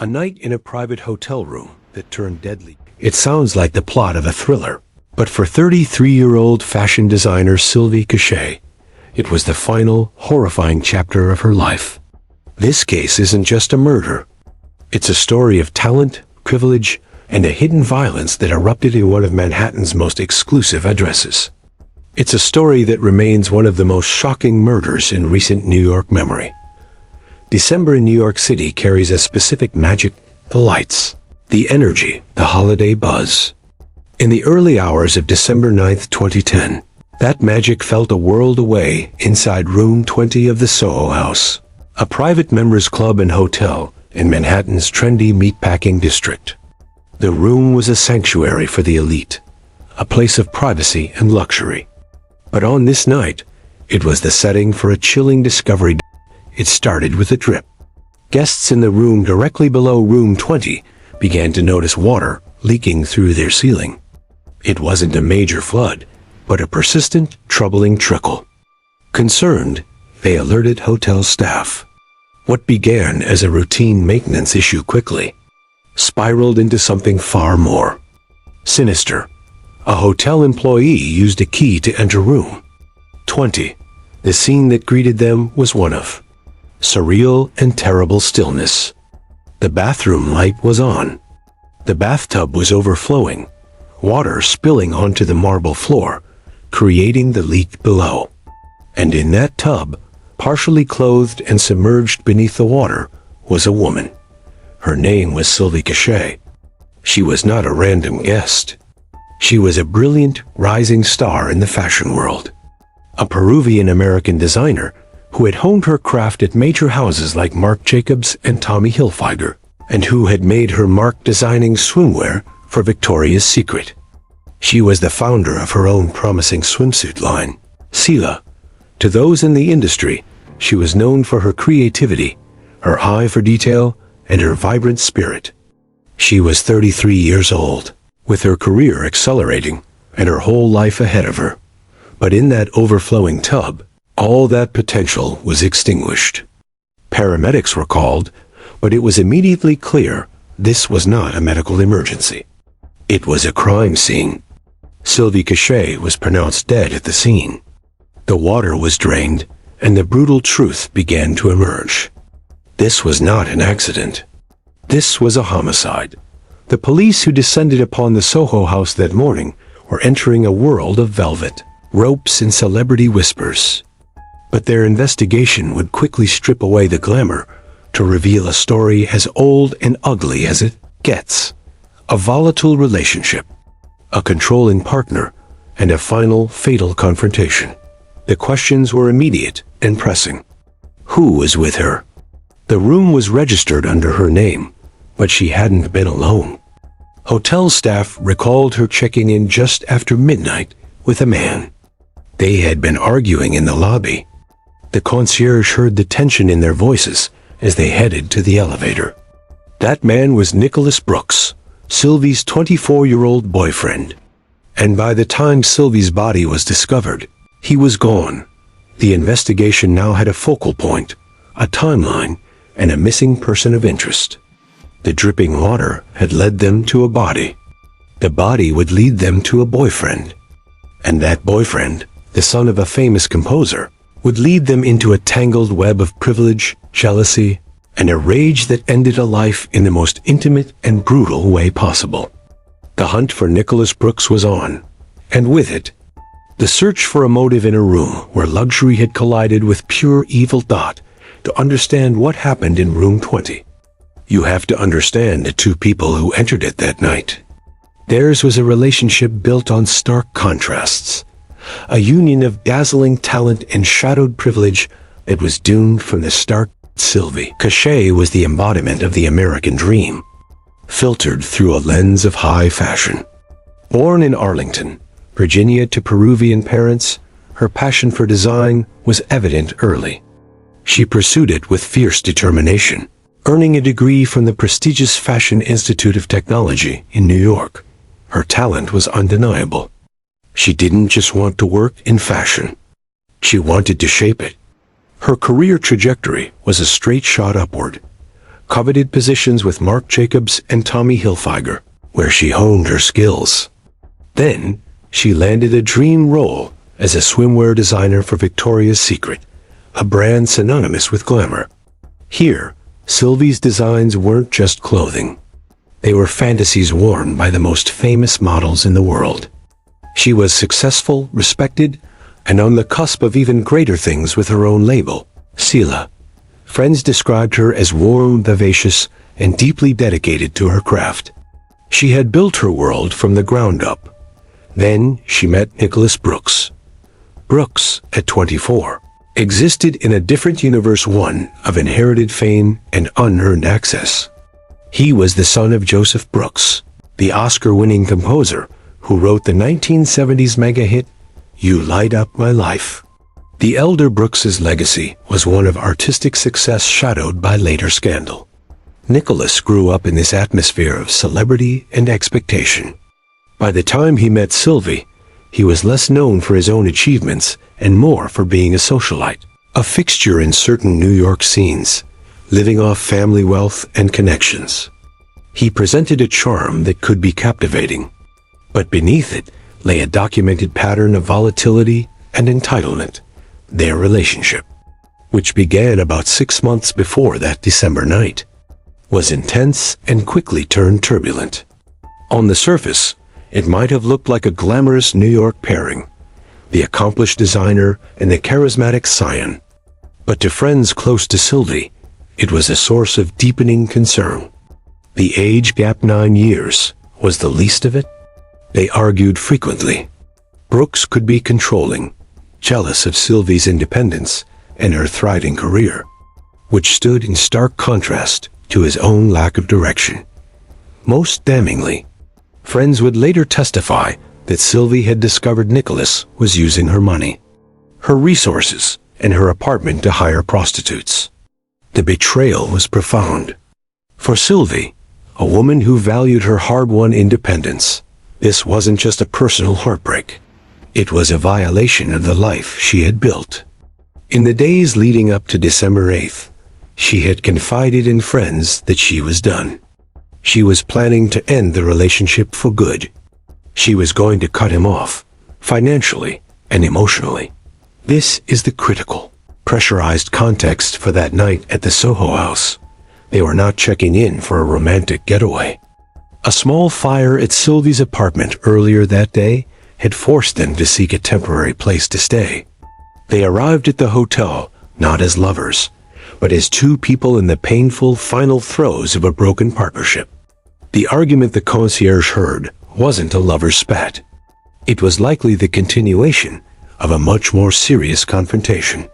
A night in a private hotel room that turned deadly. It sounds like the plot of a thriller, but for 33-year-old fashion designer Sylvie Cachay, it was the final, horrifying chapter of her life. This case isn't just a murder. It's a story of talent, privilege, and a hidden violence that erupted in one of Manhattan's most exclusive addresses. It's a story that remains one of the most shocking murders in recent New York memory. December in New York City carries a specific magic: the lights, the energy, the holiday buzz. In the early hours of December 9th, 2010, that magic felt a world away inside room 20 of the Soho House, a private members club and hotel in Manhattan's trendy Meatpacking district. The room was a sanctuary for the elite, a place of privacy and luxury. But on this night, it was the setting for a chilling discovery. It started with a drip. Guests in the room directly below room 20 began to notice water leaking through their ceiling. It wasn't a major flood, but a persistent, troubling trickle. Concerned, they alerted hotel staff. What began as a routine maintenance issue quickly spiraled into something far more sinister. A hotel employee used a key to enter room 20. The scene that greeted them was one of surreal and terrible stillness. The bathroom light was on. The bathtub was overflowing, water spilling onto the marble floor, creating the leak below. And in that tub, partially clothed and submerged beneath the water, was a woman. Her name was Sylvie Cachay. She was not a random guest. She was a brilliant, rising star in the fashion world. A Peruvian-American designer who had honed her craft at major houses like Marc Jacobs and Tommy Hilfiger, and who had made her mark designing swimwear for Victoria's Secret. She was the founder of her own promising swimsuit line, Sila. To those in the industry, she was known for her creativity, her eye for detail, and her vibrant spirit. She was 33 years old, with her career accelerating and her whole life ahead of her. But in that overflowing tub, all that potential was extinguished. Paramedics were called, but it was immediately clear this was not a medical emergency. It was a crime scene. Sylvie Cachay was pronounced dead at the scene. The water was drained, and the brutal truth began to emerge. This was not an accident. This was a homicide. The police who descended upon the Soho House that morning were entering a world of velvet, ropes, and celebrity whispers. But their investigation would quickly strip away the glamour to reveal a story as old and ugly as it gets. A volatile relationship, a controlling partner, and a final, fatal confrontation. The questions were immediate and pressing. Who was with her? The room was registered under her name, but she hadn't been alone. Hotel staff recalled her checking in just after midnight with a man. They had been arguing in the lobby. The concierge heard the tension in their voices as they headed to the elevator. That man was Nicholas Brooks, Sylvie's 24-year-old boyfriend. And by the time Sylvie's body was discovered, he was gone. The investigation now had a focal point, a timeline, and a missing person of interest. The dripping water had led them to a body. The body would lead them to a boyfriend. And that boyfriend, the son of a famous composer, would lead them into a tangled web of privilege, jealousy, and a rage that ended a life in the most intimate and brutal way possible. The hunt for Nicholas Brooks was on, and with it, the search for a motive in a room where luxury had collided with pure evil thought. To understand what happened in room 20, you have to understand the two people who entered it that night. Theirs was a relationship built on stark contrasts, a union of dazzling talent and shadowed privilege that was doomed from the start. Sylvie Cachay was the embodiment of the American dream, filtered through a lens of high fashion. Born in Arlington, Virginia to Peruvian parents, her passion for design was evident early. She pursued it with fierce determination, earning a degree from the prestigious Fashion Institute of Technology in New York. Her talent was undeniable. She didn't just want to work in fashion. She wanted to shape it. Her career trajectory was a straight shot upward, coveted positions with Marc Jacobs and Tommy Hilfiger, where she honed her skills. Then, she landed a dream role as a swimwear designer for Victoria's Secret, a brand synonymous with glamour. Here, Sylvie's designs weren't just clothing. They were fantasies worn by the most famous models in the world. She was successful, respected, and on the cusp of even greater things with her own label, Sila. Friends described her as warm, vivacious, and deeply dedicated to her craft. She had built her world from the ground up. Then she met Nicholas Brooks. Brooks, at 24, existed in a different universe, one of inherited fame and unearned access. He was the son of Joseph Brooks, the Oscar-winning composer who wrote the 1970s mega-hit, You Light Up My Life. The elder Brooks's legacy was one of artistic success shadowed by later scandal. Nicholas grew up in this atmosphere of celebrity and expectation. By the time he met Sylvie, he was less known for his own achievements and more for being a socialite, a fixture in certain New York scenes, living off family wealth and connections. He presented a charm that could be captivating, but beneath it lay a documented pattern of volatility and entitlement. Their relationship, which began about 6 months before that December night, was intense and quickly turned turbulent. On the surface, it might have looked like a glamorous New York pairing, the accomplished designer and the charismatic scion. But to friends close to Sylvie, it was a source of deepening concern. The age gap, 9 years, was the least of it. They argued frequently. Brooks could be controlling, jealous of Sylvie's independence and her thriving career, which stood in stark contrast to his own lack of direction. Most damningly, friends would later testify that Sylvie had discovered Nicholas was using her money, her resources, and her apartment to hire prostitutes. The betrayal was profound. For Sylvie, a woman who valued her hard-won independence, this wasn't just a personal heartbreak. It was a violation of the life she had built. In the days leading up to December 8th, she had confided in friends that she was done. She was planning to end the relationship for good. She was going to cut him off, financially and emotionally. This is the critical, pressurized context for that night at the Soho House. They were not checking in for a romantic getaway. A small fire at Sylvie's apartment earlier that day had forced them to seek a temporary place to stay. They arrived at the hotel not as lovers, but as two people in the painful final throes of a broken partnership. The argument the concierge heard wasn't a lover's spat. It was likely the continuation of a much more serious confrontation.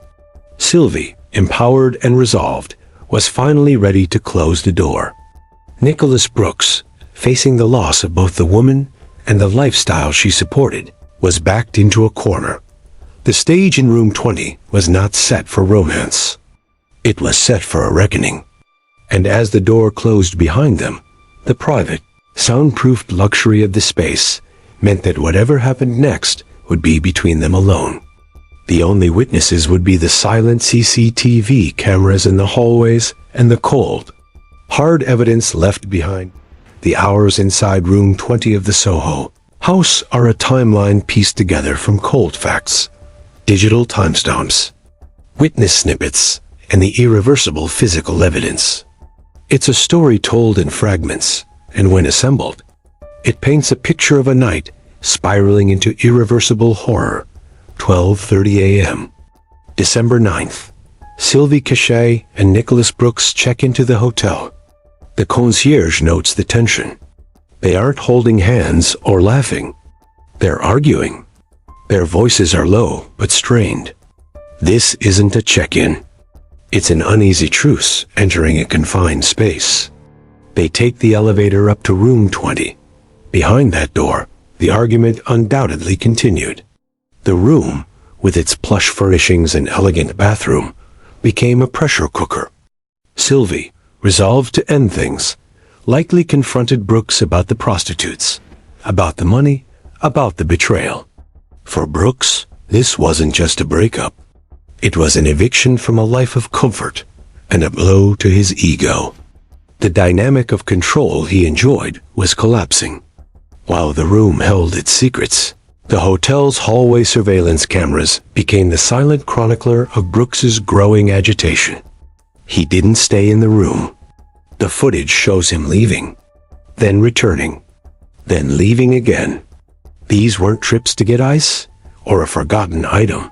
Sylvie, empowered and resolved, was finally ready to close the door. Nicholas Brooks, facing the loss of both the woman and the lifestyle she supported, was backed into a corner. The stage in room 20 was not set for romance. It was set for a reckoning. And as the door closed behind them, the private, soundproofed luxury of the space meant that whatever happened next would be between them alone. The only witnesses would be the silent CCTV cameras in the hallways and the cold, hard evidence left behind. The hours inside room 20 of the Soho House are a timeline pieced together from cold facts, digital timestamps, witness snippets, and the irreversible physical evidence. It's a story told in fragments, and when assembled, it paints a picture of a night spiraling into irreversible horror. 12:30 a.m. December 9th. Sylvie Cachay and Nicholas Brooks check into the hotel. The concierge notes the tension. They aren't holding hands or laughing. They're arguing. Their voices are low but strained. This isn't a check-in. It's an uneasy truce entering a confined space. They take the elevator up to room 20. Behind that door, the argument undoubtedly continued. The room, with its plush furnishings and elegant bathroom, became a pressure cooker. Sylvie, resolved to end things, likely confronted Brooks about the prostitutes, about the money, about the betrayal. For Brooks, this wasn't just a breakup. It was an eviction from a life of comfort and a blow to his ego. The dynamic of control he enjoyed was collapsing. While the room held its secrets, the hotel's hallway surveillance cameras became the silent chronicler of Brooks's growing agitation. He didn't stay in the room. The footage shows him leaving, then returning, then leaving again. These weren't trips to get ice or a forgotten item.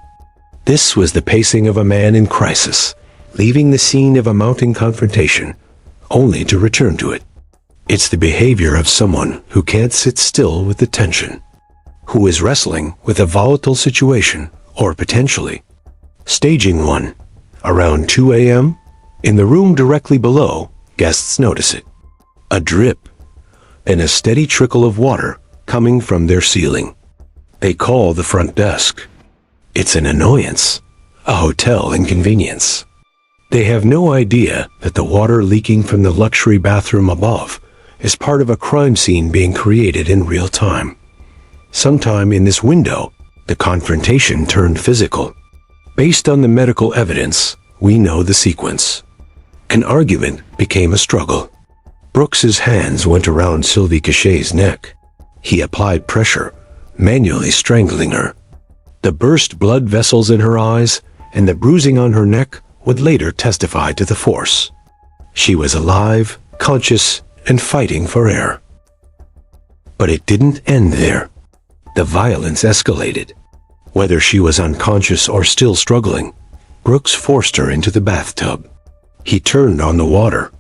This was the pacing of a man in crisis, leaving the scene of a mounting confrontation, only to return to it. It's the behavior of someone who can't sit still with the tension, who is wrestling with a volatile situation, or potentially. Staging 1. Around 2 a.m., in the room directly below, guests notice it. A drip, and a steady trickle of water coming from their ceiling. They call the front desk. It's an annoyance, a hotel inconvenience. They have no idea that the water leaking from the luxury bathroom above is part of a crime scene being created in real time. Sometime in this window, the confrontation turned physical. Based on the medical evidence, we know the sequence. An argument became a struggle. Brooks's hands went around Sylvie Cachay's neck. He applied pressure, manually strangling her. The burst blood vessels in her eyes and the bruising on her neck would later testify to the force. She was alive, conscious, and fighting for air. But it didn't end there. The violence escalated. Whether she was unconscious or still struggling, Brooks forced her into the bathtub. He turned on the water.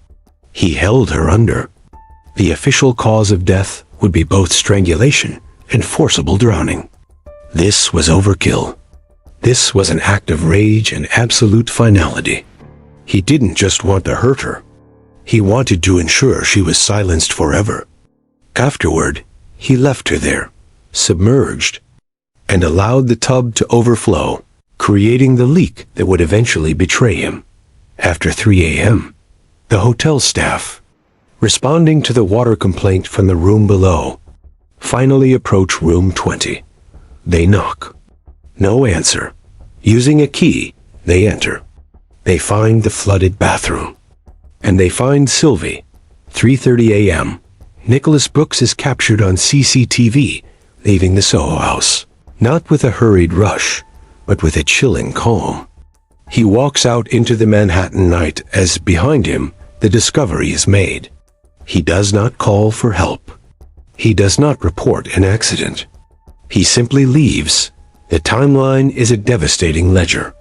He held her under. The official cause of death would be both strangulation and forcible drowning. This was overkill. This was an act of rage and absolute finality. He didn't just want to hurt her. He wanted to ensure she was silenced forever. Afterward, he left her there, submerged, and allowed the tub to overflow, creating the leak that would eventually betray him. After 3 a.m., the hotel staff, responding to the water complaint from the room below, finally approach room 20. They knock. No answer. Using a key, they enter. They find the flooded bathroom. And they find Sylvie. 3:30 a.m. Nicholas Brooks is captured on CCTV, leaving the Soho House, not with a hurried rush, but with a chilling calm. He walks out into the Manhattan night as behind him, the discovery is made. He does not call for help. He does not report an accident. He simply leaves. The timeline is a devastating ledger.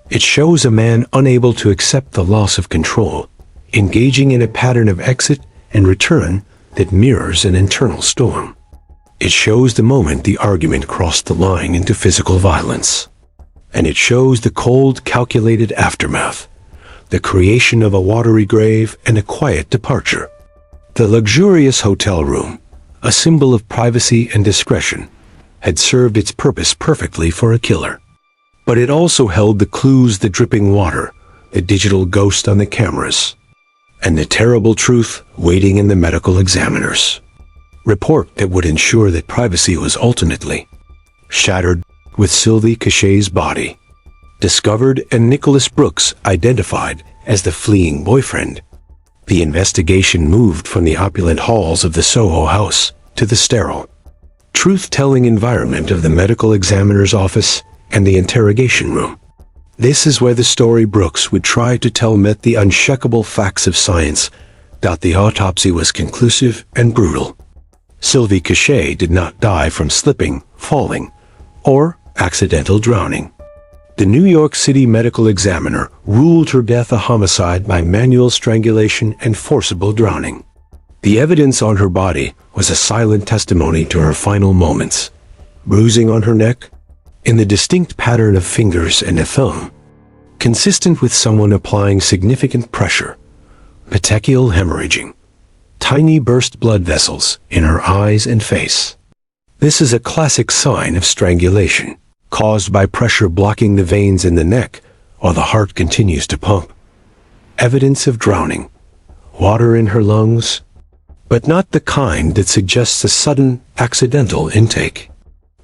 It shows a man unable to accept the loss of control, engaging in a pattern of exit and return that mirrors an internal storm. It shows the moment the argument crossed the line into physical violence. And it shows the cold, calculated aftermath, the creation of a watery grave and a quiet departure. The luxurious hotel room, a symbol of privacy and discretion, had served its purpose perfectly for a killer. But it also held the clues: the dripping water, the digital ghost on the cameras, and the terrible truth waiting in the medical examiner's report that would ensure that privacy was ultimately shattered. With Sylvie Cachay's body discovered and Nicholas Brooks identified as the fleeing boyfriend, the investigation moved from the opulent halls of the Soho House to the sterile, truth-telling environment of the medical examiner's office and the interrogation room. This is where the story Brooks would try to tell met the unshakable facts of science, that the autopsy was conclusive and brutal. Sylvie Cachay did not die from slipping, falling, or accidental drowning. The New York City medical examiner ruled her death a homicide by manual strangulation and forcible drowning. The evidence on her body was a silent testimony to her final moments. Bruising on her neck, in the distinct pattern of fingers and a thumb, consistent with someone applying significant pressure. Petechial hemorrhaging, tiny burst blood vessels in her eyes and face. This is a classic sign of strangulation, caused by pressure blocking the veins in the neck while the heart continues to pump. Evidence of drowning, water in her lungs, but not the kind that suggests a sudden, accidental intake.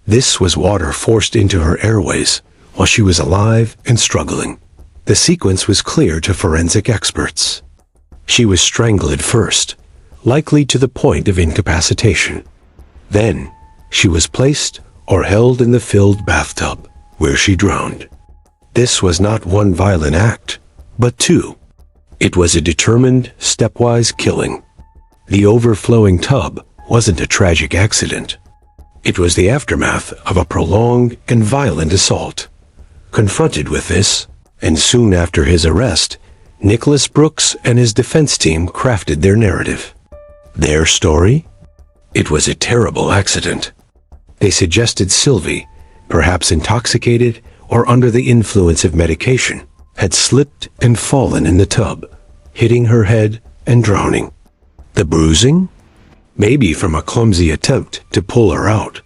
This was water forced into her airways while she was alive and struggling. The sequence was clear to forensic experts. She was strangled first, likely to the point of incapacitation. Then, she was placed or held in the filled bathtub, where she drowned. This was not one violent act, but two. It was a determined, stepwise killing. The overflowing tub wasn't a tragic accident. It was the aftermath of a prolonged and violent assault. Confronted with this, and soon after his arrest, Nicholas Brooks and his defense team crafted their narrative. Their story? It was a terrible accident. They suggested Sylvie, perhaps intoxicated or under the influence of medication, had slipped and fallen in the tub, hitting her head and drowning. The bruising? Maybe from a clumsy attempt to pull her out.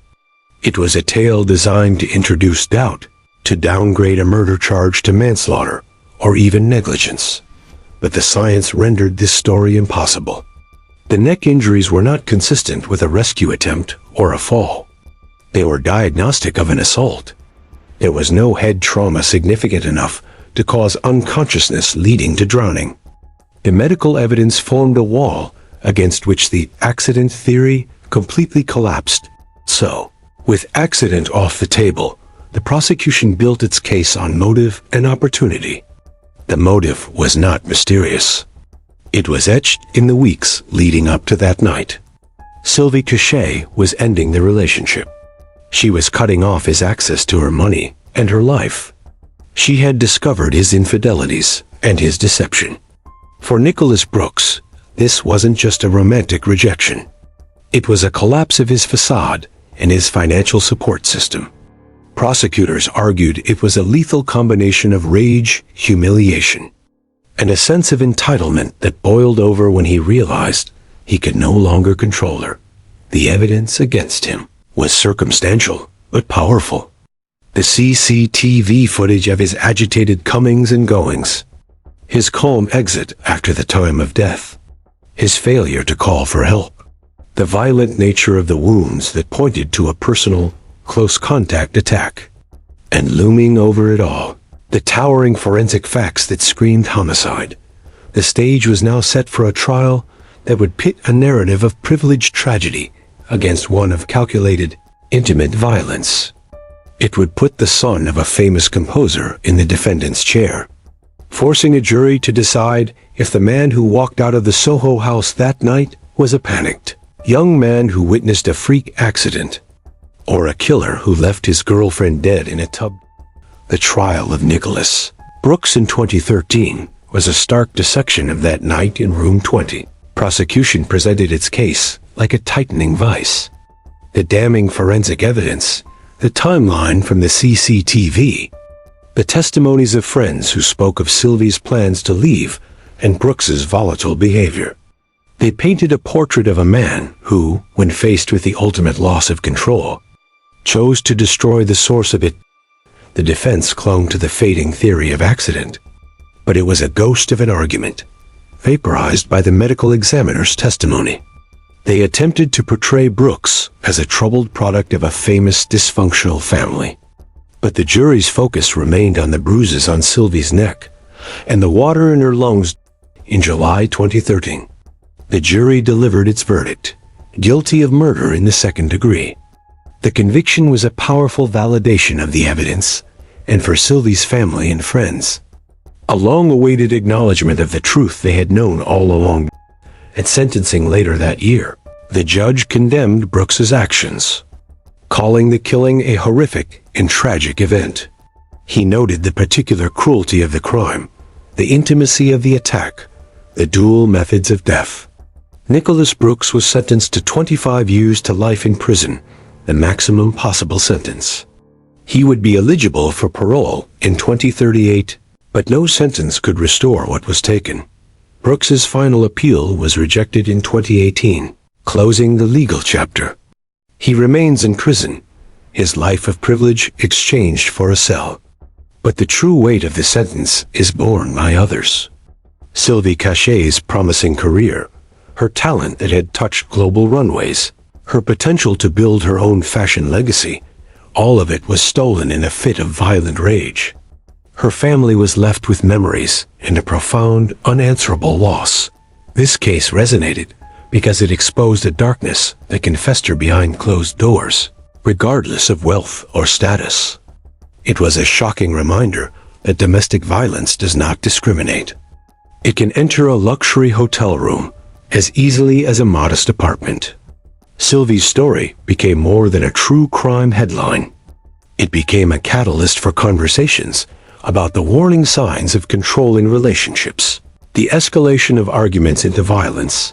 It was a tale designed to introduce doubt, to downgrade a murder charge to manslaughter, or even negligence. But the science rendered this story impossible. The neck injuries were not consistent with a rescue attempt or a fall. They were diagnostic of an assault. There was no head trauma significant enough to cause unconsciousness leading to drowning. The medical evidence formed a wall against which the accident theory completely collapsed. So, with accident off the table, the prosecution built its case on motive and opportunity. The motive was not mysterious. It was etched in the weeks leading up to that night. Sylvie Cachay was ending the relationship. She was cutting off his access to her money and her life. She had discovered his infidelities and his deception. For Nicholas Brooks, this wasn't just a romantic rejection. It was a collapse of his facade and his financial support system. Prosecutors argued it was a lethal combination of rage, humiliation, and a sense of entitlement that boiled over when he realized he could no longer control her. The evidence against him was circumstantial, but powerful. The CCTV footage of his agitated comings and goings, his calm exit after the time of death, his failure to call for help, the violent nature of the wounds that pointed to a personal, close-contact attack, and looming over it all, the towering forensic facts that screamed homicide. The stage was now set for a trial that would pit a narrative of privileged tragedy against one of calculated, intimate violence. It would put the son of a famous composer in the defendant's chair, forcing a jury to decide if the man who walked out of the Soho House that night was a panicked young man who witnessed a freak accident, or a killer who left his girlfriend dead in a tub. The trial of Nicholas Brooks in 2013 was a stark dissection of that night in room 20. Prosecution presented its case like a tightening vice. The damning forensic evidence, the timeline from the CCTV, the testimonies of friends who spoke of Sylvie's plans to leave and Brooks's volatile behavior. They painted a portrait of a man who, when faced with the ultimate loss of control, chose to destroy the source of it. The defense clung to the fading theory of accident, but it was a ghost of an argument, vaporized by the medical examiner's testimony. They attempted to portray Brooks as a troubled product of a famous dysfunctional family. But the jury's focus remained on the bruises on Sylvie's neck and the water in her lungs. In July 2013, the jury delivered its verdict, guilty of murder in the second degree. The conviction was a powerful validation of the evidence, and for Sylvie's family and friends, a long-awaited acknowledgement of the truth they had known all along. At sentencing later that year, the judge condemned Brooks's actions, calling the killing a horrific and tragic event. He noted the particular cruelty of the crime, the intimacy of the attack, the dual methods of death. Nicholas Brooks was sentenced to 25 years to life in prison, the maximum possible sentence. He would be eligible for parole in 2038, but no sentence could restore what was taken. Brooks's final appeal was rejected in 2018, closing the legal chapter. He remains in prison, his life of privilege exchanged for a cell. But the true weight of the sentence is borne by others. Sylvie Cachay's promising career, her talent that had touched global runways, her potential to build her own fashion legacy, all of it was stolen in a fit of violent rage. Her family was left with memories and a profound, unanswerable loss. This case resonated because it exposed a darkness that can fester behind closed doors, regardless of wealth or status. It was a shocking reminder that domestic violence does not discriminate. It can enter a luxury hotel room as easily as a modest apartment. Sylvie's story became more than a true crime headline. It became a catalyst for conversations about the warning signs of controlling relationships, the escalation of arguments into violence,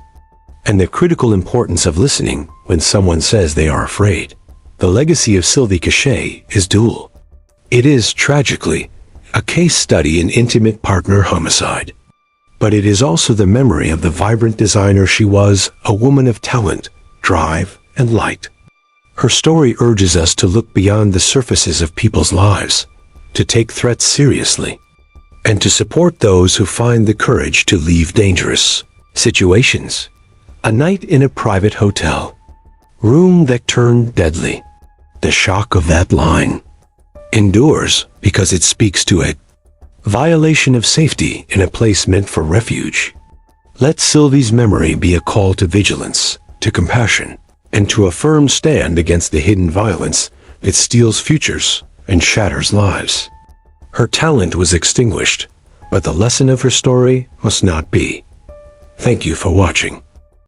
and the critical importance of listening when someone says they are afraid. The legacy of Sylvie Cachay is dual. It is, tragically, a case study in intimate partner homicide. But it is also the memory of the vibrant designer she was, a woman of talent, drive, and light. Her story urges us to look beyond the surfaces of people's lives, to take threats seriously, and to support those who find the courage to leave dangerous situations. A night in a private hotel. Room that turned deadly. The shock of that line endures because it speaks to a violation of safety in a place meant for refuge. Let Sylvie's memory be a call to vigilance, to compassion, and to a firm stand against the hidden violence that steals futures and shatters lives. Her talent was extinguished, but the lesson of her story must not be. Thank you for watching.